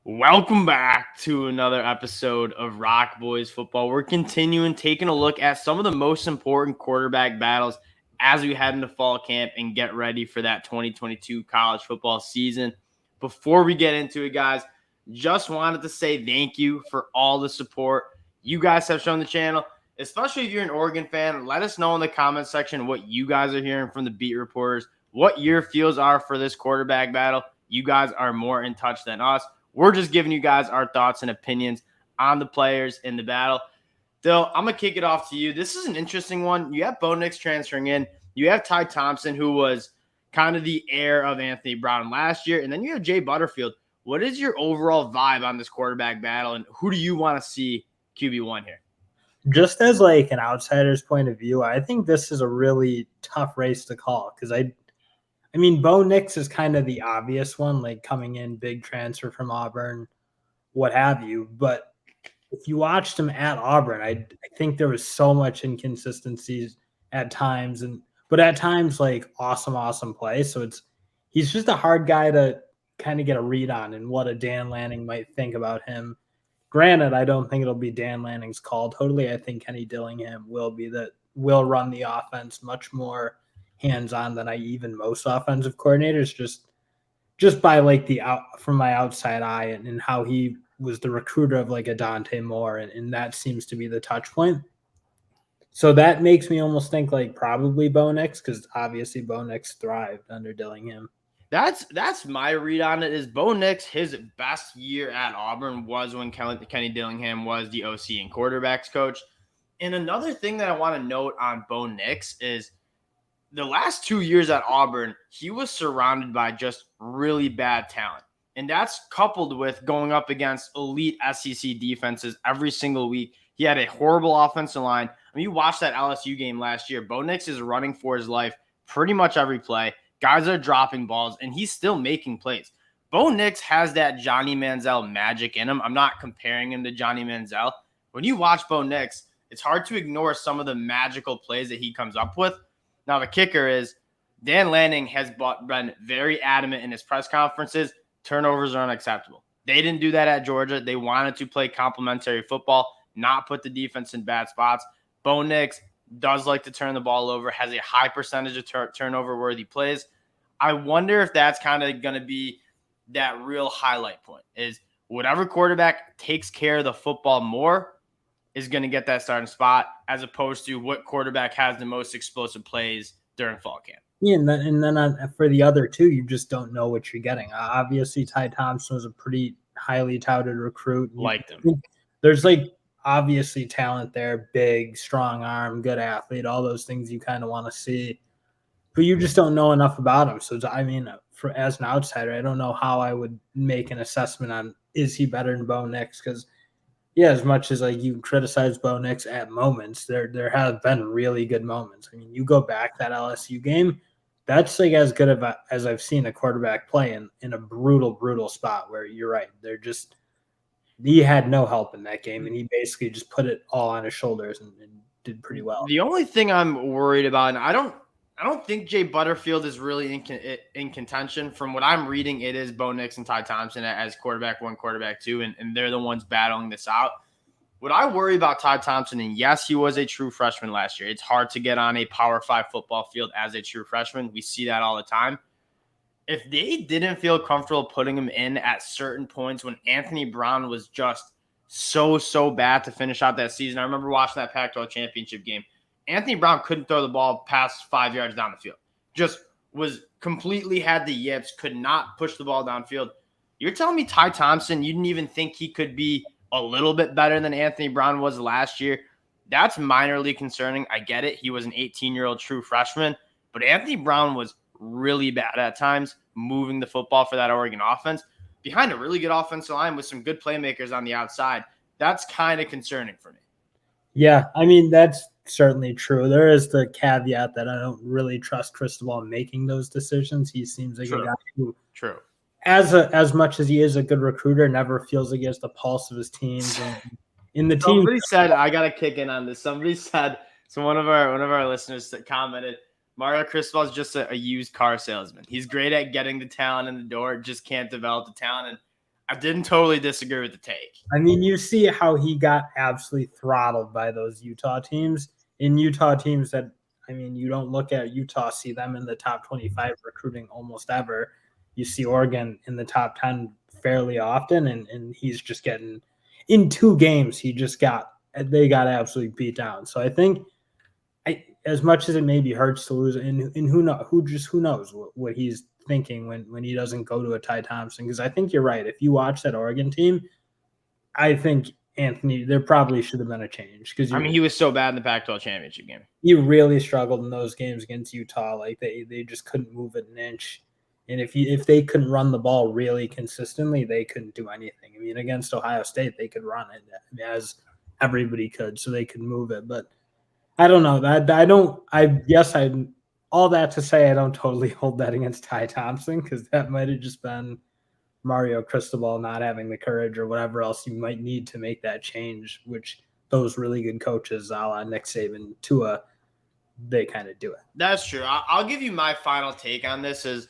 Welcome back to another episode of ROC Boys Football. We're continuing taking a look at some of the most important quarterback battles as we head into fall camp and get ready for that 2022 college football season. Before we get into it, guys, just wanted to say thank you for all the support you guys have shown the channel, especially if you're an Oregon fan. Let us know in the comment section what you guys are hearing from the beat reporters, what your feels are for this quarterback battle. You guys are more in touch than us. We're just giving you guys our thoughts and opinions on the players in the battle. Dill, I'm going to kick it off to you. This is an interesting one. You have Bo Nix transferring in. You have Ty Thompson, who was kind of the heir of Anthony Brown last year. And then you have Jay Butterfield. What is your overall vibe on this quarterback battle, and who do you want to see QB1 here? Just as like an outsider's point of view, I think this is a really tough race to call because I mean, Bo Nix is kind of the obvious one, like coming in, big transfer from Auburn, what have you. But if you watched him at Auburn, I think there was so much inconsistencies at times, but at times like awesome play. So he's just a hard guy to kind of get a read on and what a Dan Lanning might think about him. Granted, I don't think it'll be Dan Lanning's call totally. I think Kenny Dillingham will run the offense much more hands-on than even most offensive coordinators, just by like from my outside eye and how he was the recruiter of like a Dante Moore, and that seems to be the touch point. So that makes me almost think like probably Bo Nix, because obviously Bo Nix thrived under Dillingham. That's my read on it. Is Bo Nix, his best year at Auburn was when Kenny Dillingham was the OC and quarterbacks coach. And another thing that I want to note on Bo Nix is the last 2 years at Auburn, he was surrounded by just really bad talent. And that's coupled with going up against elite SEC defenses every single week. He had a horrible offensive line. I mean, you watched that LSU game last year. Bo Nix is running for his life pretty much every play. Guys are dropping balls, and he's still making plays. Bo Nix has that Johnny Manziel magic in him. I'm not comparing him to Johnny Manziel. When you watch Bo Nix, it's hard to ignore some of the magical plays that he comes up with. Now, the kicker is Dan Lanning has been very adamant in his press conferences. Turnovers are unacceptable. They didn't do that at Georgia. They wanted to play complementary football, not put the defense in bad spots. Bo Nix does like to turn the ball over, has a high percentage of turnover-worthy plays. I wonder if that's kind of going to be that real highlight point, is whatever quarterback takes care of the football more is going to get that starting spot, as opposed to what quarterback has the most explosive plays during fall camp. Yeah, and then for the other two, you just don't know what you're getting. Obviously, Ty Thompson was a pretty highly touted recruit. Liked him. There's like obviously talent there, big, strong arm, good athlete, all those things you kind of want to see. But you just don't know enough about him. So, I mean, as an outsider, I don't know how I would make an assessment on is he better than Bo Nix, because yeah, as much as like you criticize Bo Nix at moments, there have been really good moments. I mean, you go back that LSU game, that's like as good as I've seen a quarterback play in a brutal spot where you're right. He had no help in that game, and he basically just put it all on his shoulders and did pretty well. The only thing I'm worried about, and I don't think Jay Butterfield is really in contention. From what I'm reading, it is Bo Nix and Ty Thompson as quarterback one, quarterback two, and they're the ones battling this out. What I worry about Ty Thompson, and yes, he was a true freshman last year. It's hard to get on a Power 5 football field as a true freshman. We see that all the time. If they didn't feel comfortable putting him in at certain points when Anthony Brown was just so bad to finish out that season. I remember watching that Pac-12 championship game. Anthony Brown couldn't throw the ball past 5 yards down the field. Just was completely had the yips, could not push the ball downfield. You're telling me Ty Thompson, you didn't even think he could be a little bit better than Anthony Brown was last year? That's minorly concerning. I get it. He was an 18-year-old true freshman, but Anthony Brown was really bad at times moving the football for that Oregon offense behind a really good offensive line with some good playmakers on the outside. That's kind of concerning for me. Yeah, I mean, that's certainly true. There is the caveat that I don't really trust Cristobal making those decisions. He seems like a guy who, as much as he is a good recruiter, never feels like he has the pulse of his teams. And in the team, somebody said, I got to kick in on this. Somebody said, so one of our listeners commented, Mario Cristobal is just a used car salesman. He's great at getting the talent in the door, just can't develop the talent. And I didn't totally disagree with the take. I mean, you see how he got absolutely throttled by those Utah teams. In Utah teams that, I mean, you don't look at Utah, see them in the top 25 recruiting almost ever. You see Oregon in the top 10 fairly often, and he's just getting in 2 games. They got absolutely beat down. So I think, as much as it maybe hurts to lose, and who knows what he's thinking when he doesn't go to a Ty Thompson, because I think you're right. If you watch that Oregon team, I think Anthony, there probably should have been a change because I mean, he was so bad in the Pac-12 championship game. you really struggled in those games against Utah. Like they just couldn't move it an inch. And if they couldn't run the ball really consistently, they couldn't do anything. I mean, against Ohio State, they could run it as everybody could, so they could move it. But I don't know. All that to say, I don't totally hold that against Ty Thompson, because that might have just been Mario Cristobal not having the courage or whatever else you might need to make that change, which those really good coaches, a la Nick Saban, Tua, they kind of do it. That's true. I'll give you my final take on this is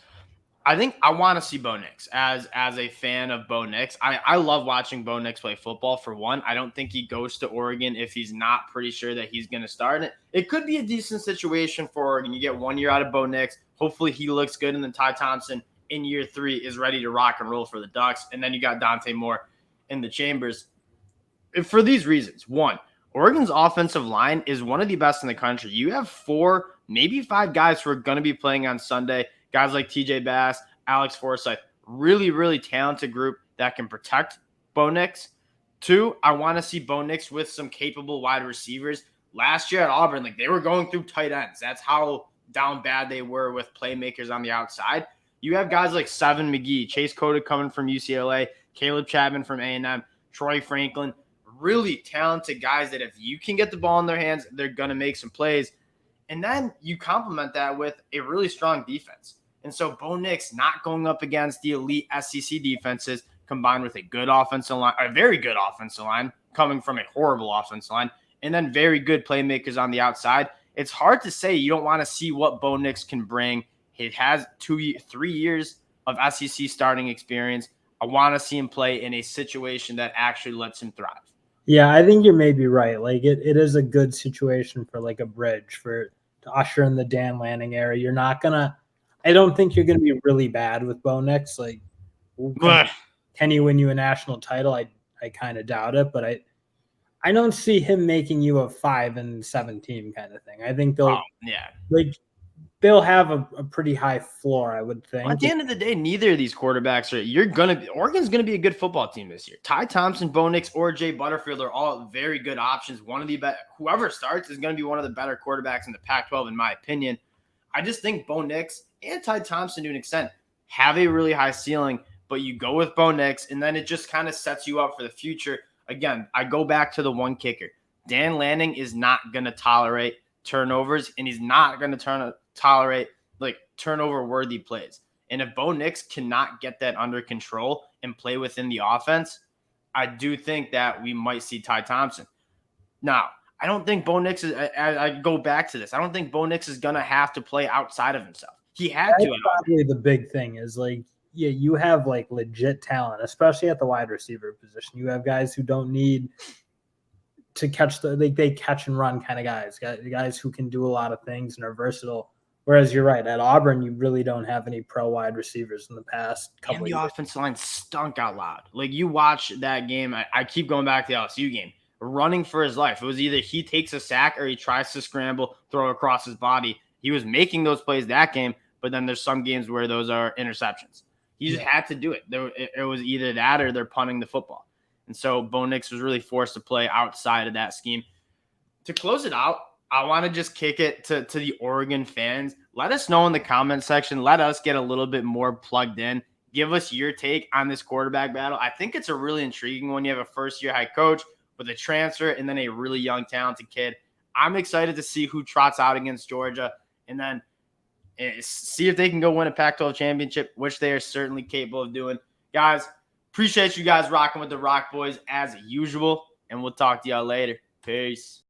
I think I want to see Bo Nix as a fan of Bo Nix. I love watching Bo Nix play football, for one. I don't think he goes to Oregon if he's not pretty sure that he's going to start it. It could be a decent situation for Oregon. You get 1 year out of Bo Nix. Hopefully he looks good, and then Ty Thompson in year 3 is ready to rock and roll for the Ducks. And then you got Dante Moore in the chambers. For these reasons, one, Oregon's offensive line is one of the best in the country. You have 4, maybe 5 guys who are going to be playing on Sunday. Guys like TJ Bass, Alex Forsythe, really, really talented group that can protect Bo Nix. 2, I want to see Bo Nix with some capable wide receivers. Last year at Auburn, they were going through tight ends. That's how down bad they were with playmakers on the outside. You have guys like Seven McGee, Chase Cota coming from UCLA, Caleb Chapman from A&M, Troy Franklin, really talented guys that if you can get the ball in their hands, they're going to make some plays. And then you complement that with a really strong defense. And so Bo Nix not going up against the elite SEC defenses, combined with a good offensive line, a very good offensive line coming from a horrible offensive line, and then very good playmakers on the outside. It's hard to say you don't want to see what Bo Nix can bring. He has 3 years of SEC starting experience. I want to see him play in a situation that actually lets him thrive. Yeah, I think you may be right. It is a good situation for a bridge to usher in the Dan Lanning era. You're not gonna. I don't think you're gonna be really bad with Bo Nix. Can he win you a national title? I kind of doubt it, but I don't see him making you a 5-7 team kind of thing. I think they'll have a pretty high floor, I would think. Well, at the end of the day, neither of these quarterbacks Oregon's going to be a good football team this year. Ty Thompson, Bo Nix, or Jay Butterfield are all very good options. Whoever starts is going to be one of the better quarterbacks in the Pac-12, in my opinion. I just think Bo Nix and Ty Thompson, to an extent, have a really high ceiling, but you go with Bo Nix, and then it just kind of sets you up for the future. Again, I go back to the one kicker. Dan Lanning is not going to tolerate turnovers, and he's not going to tolerate turnover-worthy plays. And if Bo Nix cannot get that under control and play within the offense, I do think that we might see Ty Thompson. Now, I don't think Bo Nix is – I go back to this. I don't think Bo Nix is going to have to play outside of himself. He had to. That's probably the big thing is, you have, legit talent, especially at the wide receiver position. You have guys who don't need to catch they catch and run kind of guys who can do a lot of things and are versatile. Whereas you're right, at Auburn, you really don't have any pro wide receivers in the past couple of years. And the offensive line stunk out loud. You watch that game. I keep going back to the LSU game, running for his life. It was either he takes a sack or he tries to scramble, throw across his body. He was making those plays that game, but then there's some games where those are interceptions. He just had to do it. It was either that or they're punting the football. And so Bo Nix was really forced to play outside of that scheme. To close it out, I want to just kick it to the Oregon fans. Let us know in the comment section. Let us get a little bit more plugged in. Give us your take on this quarterback battle. I think it's a really intriguing one. You have a first-year head coach with a transfer and then a really young, talented kid. I'm excited to see who trots out against Georgia and then see if they can go win a Pac-12 championship, which they are certainly capable of doing. Guys, appreciate you guys rocking with the ROC Boys as usual, and we'll talk to y'all later. Peace.